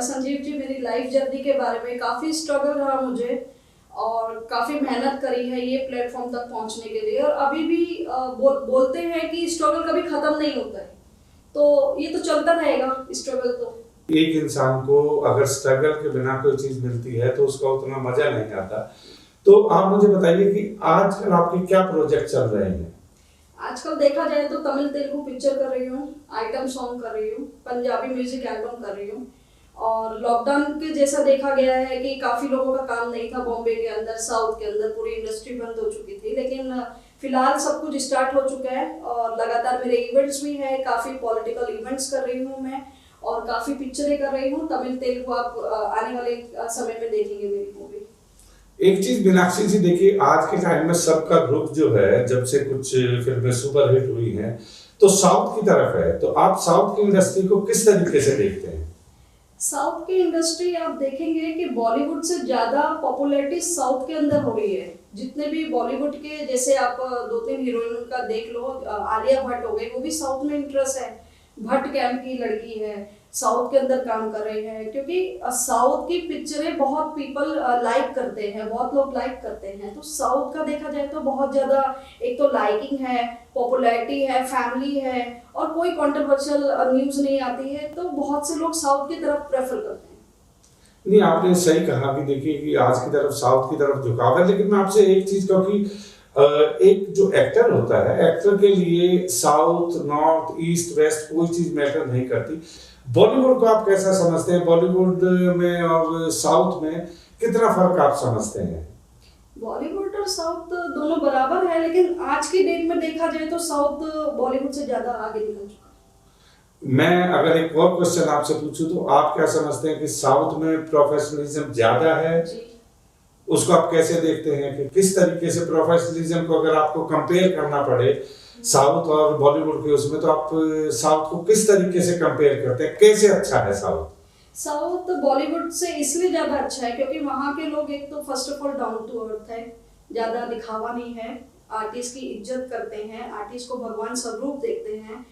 संजीव जी, मेरी life journey के बारे में काफ़ी स्ट्रगल रहा मुझे और काफ़ी मेहनत करी है ये प्लेटफॉर्म तक पहुंचने के लिए। और अभी भी बोलते हैं कि स्ट्रगल कभी ख़त्म नहीं होता है, तो ये तो चलता रहेगा स्ट्रगल। तो एक इंसान को अगर स्ट्रगल के बिना कोई चीज मिलती है तो उसका उतना मजा नहीं आता। तो आप मुझे बताइए कि आजकल आपके क्या प्रोजेक्ट चल रहे हैं? आजकल देखा जाए तो तमिल तेलुगु पिक्चर कर रही हूँ, आइटम सॉन्ग कर रही हूँ, पंजाबी म्यूजिक एल्बम कर रही हूँ। और लॉकडाउन के जैसा देखा गया है कि काफ़ी लोगों का काम नहीं था बॉम्बे के अंदर, साउथ के अंदर पूरी इंडस्ट्री बंद हो चुकी थी, लेकिन फिलहाल सब कुछ स्टार्ट हो चुका है और लगातार मेरे इवेंट्स भी हैं। काफ़ी पॉलिटिकल इवेंट्स कर रही हूँ मैं और काफ़ी पिक्चरें कर रही हूँ तमिल तेलुगु। आप आने वाले समय में देखेंगे मेरी मूवी। एक चीज मीनाक्षी जी देखिए, आज के टाइम में सबका रुख जो है, जब से कुछ फिल्में सुपरहिट हुई हैं तो साउथ की तरफ है। तो आप साउथ की इंडस्ट्री को किस तरीके से देखते हैं? साउथ की इंडस्ट्री आप देखेंगे कि बॉलीवुड से ज़्यादा पॉपुलैरिटी साउथ के अंदर हो रही है। जितने भी बॉलीवुड के, जैसे आप 2-3 हीरोइन का देख लो, आलिया भट्ट हो गई, वो भी साउथ में इंटरेस्ट है। भट्ट कैंप की लड़की है, साउथ के अंदर काम कर रही है, क्योंकि साउथ की पिक्चरें बहुत पीपल लाइक करते हैं, बहुत लोग लाइक करते हैं। तो साउथ का देखा जाए तो बहुत ज़्यादा, एक तो लाइकिंग है, पॉपुलैरिटी है, फैमिली है और कोई कंट्रोवर्शियल न्यूज़ नहीं आती है, तो बहुत से लोग साउथ की तरफ प्रेफर करते हैं। नहीं, आपने सही कहा कि देखिए कि आज की तरफ साउथ की तरफ झुकाव है। लेकिन मैं आपसे एक चीज कहूँ कि एक जो एक्टर होता है, एक्टर के लिए साउथ, नॉर्थ, ईस्ट, वेस्ट कोई चीज मैटर नहीं करती। बॉलीवुड को आप कैसा समझते हैं? बॉलीवुड में और साउथ में कितना फर्क आप समझते हैं? बॉलीवुड और साउथ दोनों बराबर है, लेकिन आज की डेट में देखा जाए तो साउथ बॉलीवुड से ज़्यादा आगे निकल चुका है। मैं अगर एक और क्वेश्चन आपसे पूछूं तो आप क्या समझते हैं कि साउथ में प्रोफेशनलिज्म ज्यादा है? जी। उसको आप कैसे देखते हैं कि किस तरीके से प्रोफेशनलिज्म को अगर आपको कंपेयर करना पड़े साउथ और बॉलीवुड के उसमें, तो आप साउथ को किस तरीके से कंपेयर करते हैं? कैसे अच्छा है साउथ? साउथ बॉलीवुड से इसलिए ज़्यादा अच्छा है क्योंकि वहाँ के लोग एक तो first of all down to earth है, ज़्यादा दिखावा नहीं है, आर्टिस्ट की इज्जत करते हैं, आर्टिस्ट को भगवान स्वरूप देखते हैं।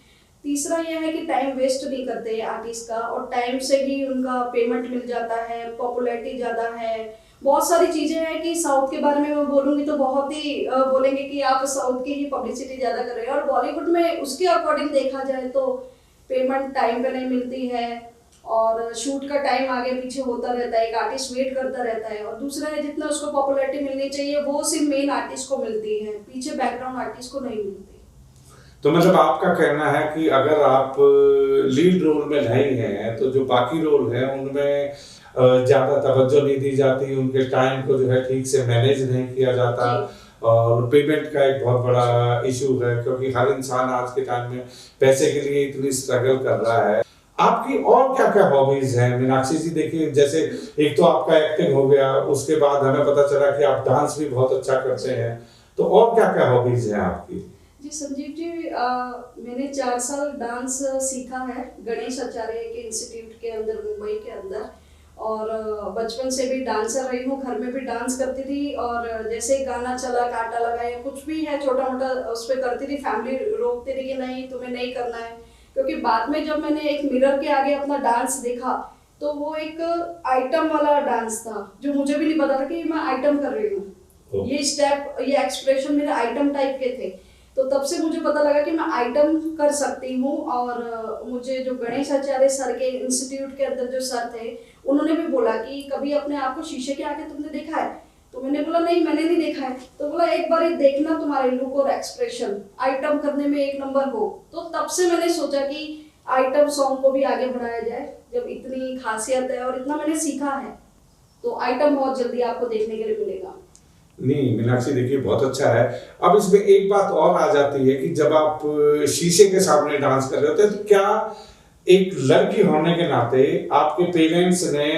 तीसरा यह है कि टाइम वेस्ट नहीं करते आर्टिस्ट का और टाइम से ही उनका पेमेंट मिल जाता है, पॉपुलैरिटी ज़्यादा है। बहुत सारी चीज़ें हैं कि साउथ के बारे में मैं बोलूँगी तो बहुत ही बोलेंगे कि आप साउथ की ही पब्लिसिटी ज़्यादा कर रहे हैं। और बॉलीवुड में उसके अकॉर्डिंग देखा जाए तो पेमेंट टाइम पे नहीं मिलती है और शूट का टाइम आगे पीछे होता रहता है, एक आर्टिस्ट वेट करता रहता है। और दूसरा है, जितना उसको पॉपुलैरिटी मिलनी चाहिए वो सिर्फ मेन आर्टिस्ट को मिलती है, पीछे बैकग्राउंड आर्टिस्ट को नहीं मिलती। तो मतलब आपका कहना है कि अगर आप लीड रोल में नहीं हैं तो जो बाकी रोल हैं उनमें ज्यादा तवज्जो नहीं दी जाती, उनके टाइम को जो है ठीक से मैनेज नहीं किया जाता और पेमेंट का एक बहुत बड़ा इशू है, क्योंकि हर इंसान आज के टाइम में पैसे के लिए इतनी स्ट्रगल कर रहा है। आपकी और क्या क्या हॉबीज हैं मीनाक्षी जी? देखिए, जैसे एक तो आपका एक्टिंग हो गया, उसके बाद हमें पता चला कि आप डांस भी बहुत अच्छा करते हैं, तो और क्या क्या हॉबीज हैं आपकी? जी संजीव जी, मैंने 4 साल डांस सीखा है गणेश आचार्य के इंस्टीट्यूट के अंदर, मुंबई के अंदर। और बचपन से भी डांसर रही हूँ, घर में भी डांस करती थी और जैसे गाना चला, कांटा लगा या कुछ भी है छोटा मोटा उस पर करती थी। फैमिली रोकती थी कि नहीं तुम्हें नहीं करना है, क्योंकि बाद में जब मैंने एक मिरर के आगे अपना डांस देखा तो वो एक आइटम वाला डांस था, जो मुझे भी नहीं पता था कि मैं आइटम कर रही हूँ। ये स्टेप, ये एक्सप्रेशन मेरे आइटम टाइप के थे। तो तब से मुझे पता लगा कि मैं आइटम कर सकती हूँ। और मुझे जो गणेश आचार्य सर के इंस्टीट्यूट के अंदर जो सर थे, उन्होंने भी बोला कि कभी अपने आप को शीशे के आगे तुमने देखा है? तो मैंने बोला नहीं, मैंने नहीं देखा है। तो बोला एक बार देखना, तुम्हारे लुक और एक्सप्रेशन आइटम करने में एक नंबर हो। तो तब से मैंने सोचा कि आइटम सॉन्ग को भी आगे बढ़ाया जाए, जब इतनी खासियत है और इतना मैंने सीखा है तो आइटम बहुत जल्दी आपको देखने के लिए मिलेगा। नहीं मीनाक्षी, देखिए बहुत अच्छा है। अब इसमें एक बात और आ जाती है कि जब आप शीशे के सामने डांस कर रहे होते हैं तो क्या एक लड़की होने के नाते आपके पेरेंट्स ने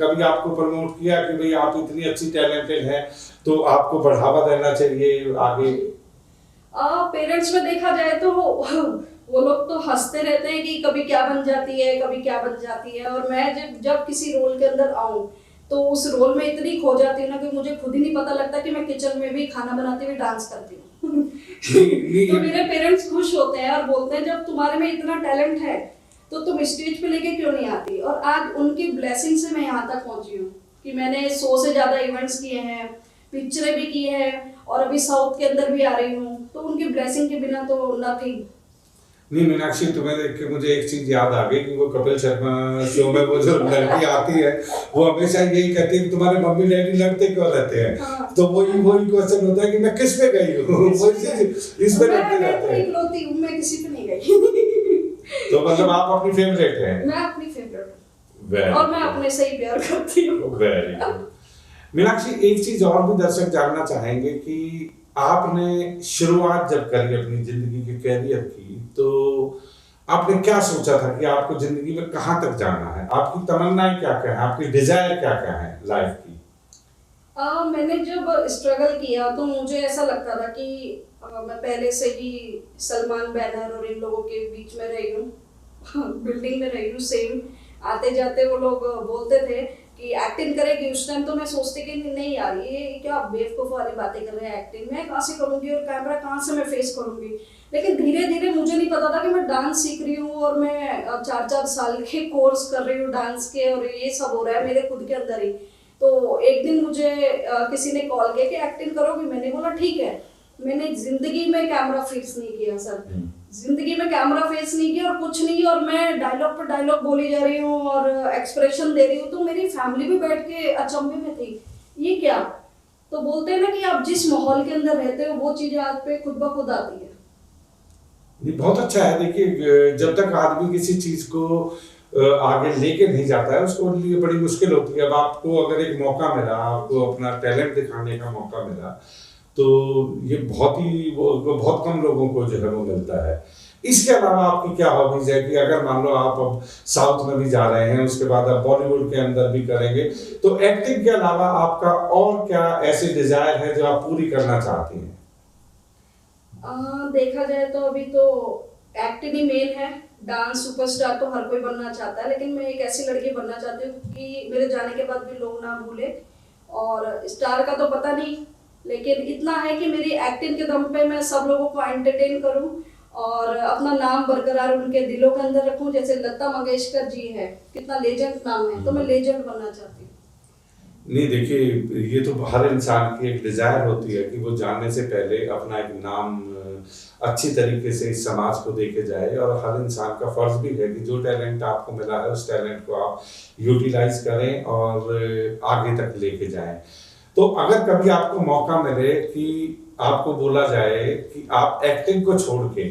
कभी आपको प्रमोट किया कि भाई आप इतनी अच्छी टैलेंटेड हैं तो आपको बढ़ावा देना चाहिए आगे? पेरेंट्स में देखा जाए तो वो लोग तो हंसते रहते हैं कि कभी क्या बन जाती है, कभी क्या बन जाती है। और मैं जब किसी रोल के अंदर आऊँ तो उस रोल में इतनी खो जाती हूँ ना कि मुझे खुद ही नहीं पता लगता कि मैं किचन में भी खाना बनाते हुए डांस करती हूँ। तो मेरे पेरेंट्स खुश होते हैं और बोलते हैं जब तुम्हारे में इतना टैलेंट है तो तुम स्टेज पे लेके क्यों नहीं आती। और आज उनकी ब्लेसिंग से मैं यहाँ तक पहुंची हूँ कि मैंने 100 से ज्यादा इवेंट्स किए हैं, पिक्चरें भी की हैं और अभी साउथ के अंदर भी आ रही हूँ। तो उनकी ब्लेसिंग के बिना तो नथिंग। नहीं मीनाक्षी, तुम्हें देख के मुझे एक चीज याद आ गई कि वो कपिल शर्मा शो में वो जो लड़की आती है वो हमेशा यही कहती है कि तुम्हारे मम्मी डैडी लड़ते क्यों रहते हैं। हाँ। तो वही क्वेश्चन होता है कि मैं किस पे गई हूँ, वही चीज इस पे लड़ते रहते हैं। इकलौती हूँ, मैं किसी पे नहीं गई। तो मतलब आप अपनी फेवरेट हैं। मैं अपनी फेवरेट और मैं अपने से ही प्यार करती हूँ। Very good. मीनाक्षी, एक चीज और भी दर्शक जानना चाहेंगे कि आपने शुरुआत जब करी अपनी जिंदगी के कैरियर की, तो आपने क्या सोचा था कि आपको जिंदगी में कहाँ तक जाना है, आपकी तमन्नाएं क्या क्या है, आपकी डिजायर क्या क्या है लाइफ की? मैंने जब स्ट्रगल किया तो मुझे ऐसा लगता था कि मैं पहले से ही सलमान बैनर और इन लोगों के बीच में रही हूँ, बिल्डिंग में रही हूँ सेम। आते जाते वो लोग बोलते थे कि एक्टिंग करेगी। उस टाइम तो मैं सोचती कि नहीं यार, ये क्या बेवकूफ वाली बातें कर रहे हैं, एक्टिंग मैं कहाँ से करूँगी और कैमरा कहाँ से मैं फेस करूँगी। लेकिन धीरे धीरे मुझे नहीं पता था कि मैं डांस सीख रही हूँ और मैं 4-4 साल के कोर्स कर रही हूँ डांस के, और ये सब हो रहा है मेरे खुद के अंदर ही। तो एक दिन मुझे किसी ने कॉल किया कि एक्टिंग करोगी। मैंने बोला ठीक है। मैंने जिंदगी में कैमरा फेस नहीं किया सर, जिंदगी में कैमरा फेस नहीं किया और कुछ नहीं, और मैं डायलॉग पर डायलॉग बोली जा रही हूँ और एक्सप्रेशन दे रही हूँ। तो मेरी फैमिली भी बैठ के अचंभे में थी, ये क्या। तो बोलते हैं ना कि आप जिस माहौल के अंदर रहते हो वो चीजें आप पे खुद ब खुद आती है। ये बहुत अच्छा है। देखिए, जब तक आदमी किसी चीज को आगे लेके नहीं जाता है उसको लिए बड़ी मुश्किल होती है। अब आपको अगर एक मौका मिला, आपको अपना टैलेंट दिखाने का मौका मिला, तो ये बहुत कम लोगों को जो है वो मिलता है। इसके अलावा आपकी क्या हॉबीज है कि अगर मान लो आप अब साउथ में भी जा रहे हैं, उसके बाद आप बॉलीवुड के अंदर भी करेंगे, तो एक्टिंग के अलावा आपका और क्या ऐसे डिजायर है जो आप पूरी करना चाहती हैं? देखा जाए तो अभी तो एक्टिंग ही मेन है। डांस सुपरस्टार तो हर कोई बनना चाहता है, लेकिन मैं एक ऐसी लड़की बनना चाहती हूँ कि मेरे जाने के बाद भी लोग ना भूले। और स्टार का तो पता नहीं, लेकिन इतना है कि मेरी एक्टिंग के दम पे मैं सब लोगों को एंटरटेन करूं और अपना नाम बरकरार उनके दिलों के अंदर रखूं। जैसे लता मंगेशकर जी है, कितना लेजेंड नाम है, तो मैं लेजेंड बनना चाहती हूँ। नहीं देखिए, ये तो हर इंसान की एक डिजायर होती है कि वो जानने से पहले अपना एक नाम अच्छी तरीके से इस समाज को देके जाए। और हर इंसान का फर्ज भी है कि जो टैलेंट आपको मिला है उस टैलेंट को आप यूटिलाइज करें और आगे तक लेके जाएं। तो अगर कभी आपको मौका मिले कि आपको बोला जाए कि आप एक्टिंग को छोड़ के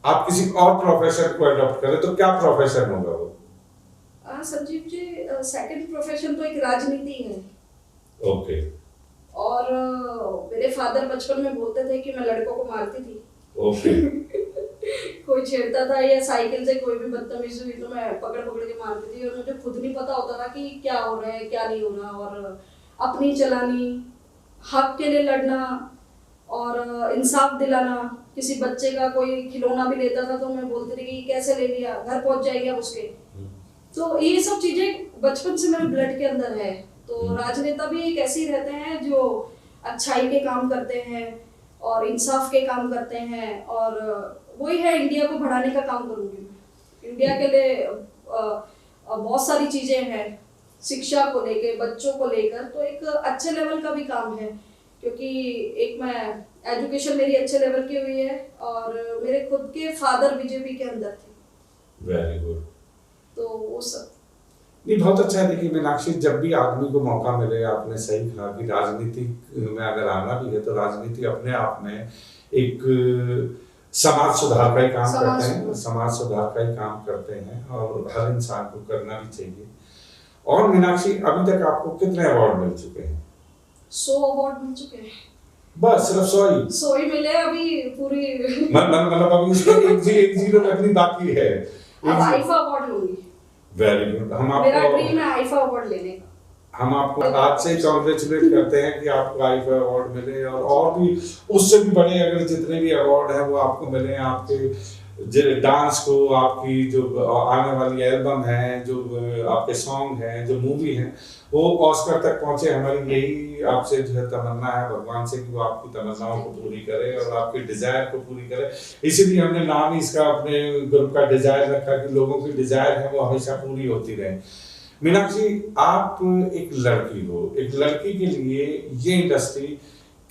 आप किसी और प्रोफेशन को अडॉप्ट करें, तो क्या प्रोफेशन होगा वो? संजीव जी, सेकंड प्रोफेशन तो एक राजनीति है। ओके। और मेरे फादर बचपन में बोलते थे कि मैं लड़कों को मारती थी। ओके। कोई छेड़ता था या साइकिल से कोई भी बदतमीजी हुई तो मैं पकड़ पकड़ के मारती थी, और मुझे खुद नहीं पता होता था कि क्या हो रहा है क्या नहीं हो रहा। और अपनी चलानी, हक के लिए लड़ना और इंसाफ दिलाना। किसी बच्चे का कोई खिलौना भी लेता था तो मैं बोलती थी कि कैसे ले लिया, घर पहुंच जाएगा उसके। तो ये सब चीजें बचपन से मेरे ब्लड के अंदर है। तो राजनेता भी एक ऐसे ही रहते हैं जो अच्छाई के काम करते हैं और इंसाफ के काम करते हैं, और वही है, इंडिया को बढ़ाने का काम करूंगी। इंडिया के लिए बहुत सारी चीजें हैं, शिक्षा को लेकर, बच्चों को लेकर, तो एक अच्छे लेवल का भी काम है। क्योंकि एक मैं एजुकेशन मेरी अच्छे लेवल की हुई है और मेरे खुद के फादर बीजेपी के अंदर थे। Very good. तो वो सब नहीं, बहुत अच्छा है। देखिए मीनाक्षी, जब भी आदमी को मौका मिले, आपने सही कहा कि राजनीति में अगर आना भी है तो राजनीति अपने आप में एक समाज सुधार का ही काम करते हैं, समाज सुधार का ही काम करते हैं और हर इंसान को करना भी चाहिए। और मीनाक्षी, अभी तक आपको कितने अवार्ड मिल चुके हैं? 100 अवार्ड मिल चुके हैं। बस सिर्फ 100 ही मिले अभी पूरी। मतलब अभी उसमें एक जीरो लगनी बाकी है। अब आईफा अवार्ड लूंगी। Very good. हम आपको, मेरा ड्रीम है आईफा अवार्ड लेने का। हम आपको आज से ही कांग्रेचुलेट करते हैं कि आपको आईफा अवार्ड मिले और भी उससे भी बड़े अगर जितने भी अवार्ड हैं वो आपको मिले, आपके डांस को, आपकी जो आने वाली एल्बम है, जो आपके सॉन्ग हैं, जो मूवी है, वो ऑस्कर तक पहुंचे। हमारी यही आपसे जो है तमन्ना है भगवान से कि वो आपकी तमन्नाओं को पूरी करे और आपकी डिजायर को पूरी करे। इसीलिए हमने नाम ही इसका अपने ग्रुप का डिजायर रखा कि लोगों की डिजायर है वो हमेशा पूरी होती रहे। मीनाक्षी, आप एक लड़की हो, एक लड़की के लिए ये इंडस्ट्री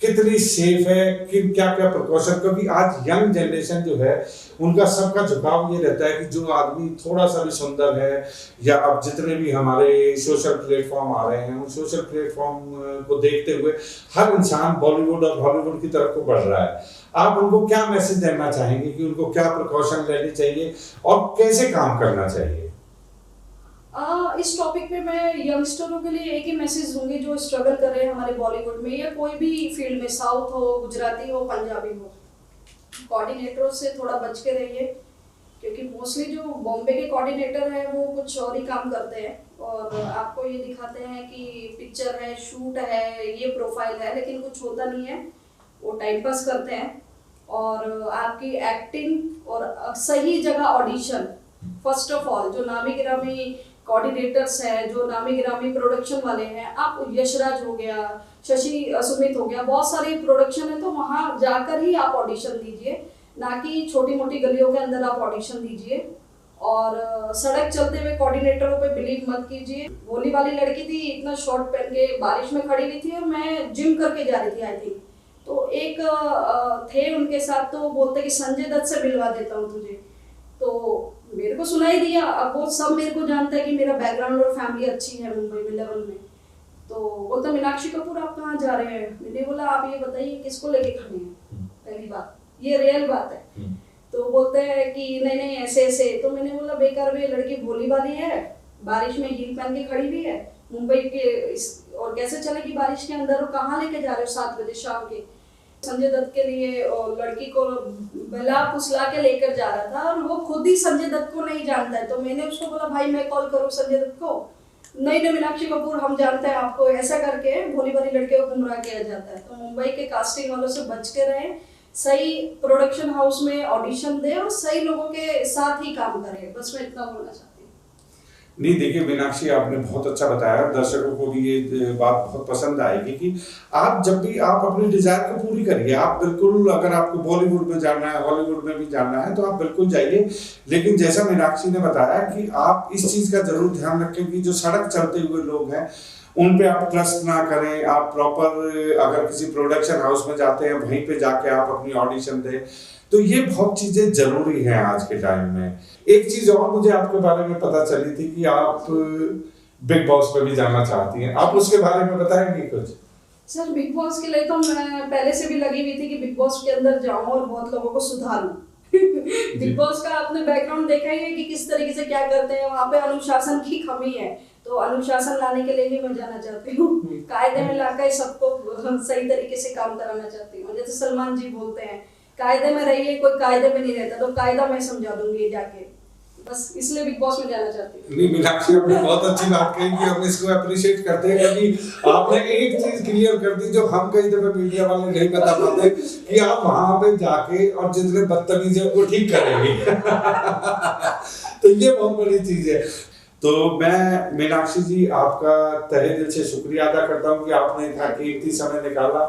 कितनी सेफ है, कि क्या क्या प्रिकॉशन, क्योंकि आज यंग जनरेशन जो है उनका सबका झुकाव ये रहता है कि जो आदमी थोड़ा सा भी सुंदर है, या अब जितने भी हमारे सोशल प्लेटफॉर्म आ रहे हैं उन सोशल प्लेटफॉर्म को देखते हुए हर इंसान बॉलीवुड और हॉलीवुड की तरफ को बढ़ रहा है। आप उनको क्या मैसेज देना चाहेंगे कि उनको क्या प्रिकॉशन लेनी चाहिए और कैसे काम करना चाहिए? इस टॉपिक पे मैं यंगस्टरों के लिए एक ही मैसेज दूंगी जो स्ट्रगल कर रहे हैं हमारे बॉलीवुड में या कोई भी फील्ड में, साउथ हो, गुजराती हो, पंजाबी हो। कोऑर्डिनेटरों से थोड़ा बच के रहिए, क्योंकि मोस्टली जो बॉम्बे के कोऑर्डिनेटर हैं वो कुछ और ही काम करते हैं और आपको ये दिखाते हैं कि पिक्चर है, शूट है, ये प्रोफाइल है, लेकिन कुछ होता नहीं है। वो टाइम पास करते हैं और आपकी एक्टिंग और सही जगह ऑडिशन, फर्स्ट ऑफ ऑल जो नामी गिरामी कोऑर्डिनेटर्स हैं, जो नामी गिरामी प्रोडक्शन वाले हैं, आप यशराज हो गया, शशि सुमित हो गया, बहुत सारी प्रोडक्शन है, तो वहाँ जाकर ही आप ऑडिशन दीजिए, ना कि छोटी मोटी गलियों के अंदर आप ऑडिशन दीजिए। और सड़क चलते हुए कोऑर्डिनेटरों पे बिलीव मत कीजिए। भोली वाली लड़की थी, इतना शॉर्ट पहन के बारिश में खड़ी हुई थी और मैं जिम करके जा रही थी आई थिंक, तो एक थे उनके साथ, तो बोलते कि संजय दत्त से मिलवा देता हूँ तुझे। तो मेरे को सुनाई दिया, अब वो सब मेरे को जानता है कि मेरा बैकग्राउंड और फैमिली अच्छी है मुंबई में लेवल में। तो बोलता मीनाक्षी कपूर आप कहाँ जा रहे हैं? मैंने बोला आप ये बताइए किसको लेके खड़े हैं, पहली बात ये रियल बात है। तो बोलते हैं कि नहीं नहीं ऐसे ऐसे। तो मैंने बोला बेकार में लड़की भोली वाली है, बारिश में हील पहन के खड़ी हुई है मुंबई के और कैसे चलेगी बारिश के अंदर, और कहाँ लेके जा रहे हो 7 बजे शाम के? संजय दत्त के लिए और लड़की को बला फुसला के लेकर जा रहा था और वो खुद ही संजय दत्त को नहीं जानता है। तो मैंने उसको बोला भाई मैं कॉल करूँ संजय दत्त को? नहीं नहीं मीनाक्षी कपूर हम जानते हैं आपको, ऐसा करके भोली वाली लड़कियों को गुमराह किया जाता है। तो मुंबई के कास्टिंग वालों से बच के रहे, सही प्रोडक्शन हाउस में ऑडिशन दे और सही लोगों के साथ ही काम करें, बस मैं इतना बोलना चाहती हूँ। नहीं देखिए मीनाक्षी, आपने बहुत अच्छा बताया, दर्शकों को भी ये बात बहुत पसंद आएगी कि आप जब भी आप अपनी डिजायर को पूरी करिए। आप बिल्कुल, अगर आपको बॉलीवुड में जाना है, हॉलीवुड में भी जाना है, तो आप बिल्कुल जाइए। लेकिन जैसा मीनाक्षी ने बताया कि आप इस चीज का जरूर ध्यान रखें कि जो सड़क चलते हुए लोग हैं उन पे आप ट्रस्ट ना करें। आप प्रॉपर अगर किसी प्रोडक्शन हाउस में जाते हैं वहीं पे जाके आप अपनी ऑडिशन दें। तो ये बहुत चीजें जरूरी हैं आज के टाइम में। एक चीज और मुझे आपके बारे में पता चली थी कि आप बिग बॉस पे भी जाना चाहती हैं, आप उसके बारे में बताएंगे कुछ? सर बिग बॉस के लिए तो मैं पहले से भी लगी हुई थी कि बिग बॉस के अंदर जाऊं और बहुत लोगों को सुधारूं। बिग बॉस का आपने बैकग्राउंड देखा ही है कि किस तरीके से क्या करते हैं, वहाँ पे अनुशासन की कमी है, तो अनुशासन लाने के लिए ही मैं जाना चाहती हूँ। कायदे में लाकर सबको सही तरीके से काम कराना चाहती हूँ। जैसे सलमान जी बोलते हैं कायदे में रहिए, कोई कायदे में नहीं रहता, तो कायदा मैं समझा दूंगी जाके, बस इसलिए बिग बॉस में जाना चाहती हूँ। नहीं मीनाक्षी, आपने बहुत अच्छी बात कही कि हम इसको अप्रिशिएट करते हैं, क्योंकि आपने एक चीज क्लियर कर दी जो हम कई दफे मीडिया वाले नहीं बता पाते कि आप वहां पे जाके और जितने बदतमीज है उनको ठीक करेंगे। तो ये बहुत बड़ी चीज है। तो मैं मीनाक्षी जी आपका तहे दिल से शुक्रिया अदा करता हूँ कि आपने इतना कीमती समय निकाला,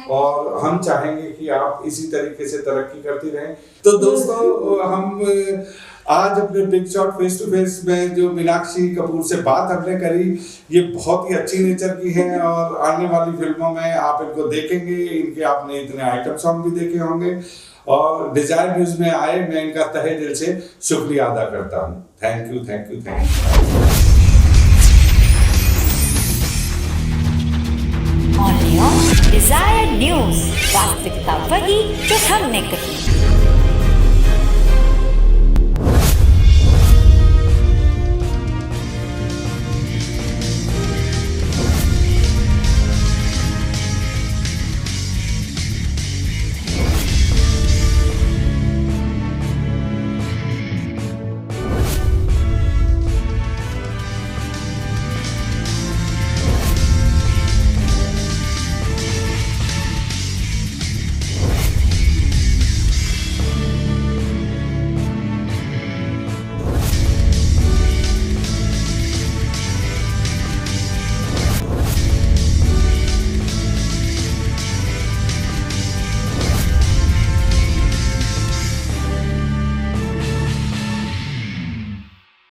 और हम चाहेंगे कि आप इसी तरीके से तरक्की करती रहें। तो दोस्तों, हम आज अपने big shot face to face में जो मीनाक्षी कपूर से बात हमने करी, ये बहुत ही अच्छी नेचर की है और आने वाली फिल्मों में आप इनको देखेंगे। इनके आपने इतने आइटम सॉन्ग भी देखे होंगे और डिजायर न्यूज में आए, मैं इनका तहे दिल से शुक्रिया अदा करता हूँ। Thank you, thank you, thank you. Only on Desire News, वास्तविकता वही जो हमने कही।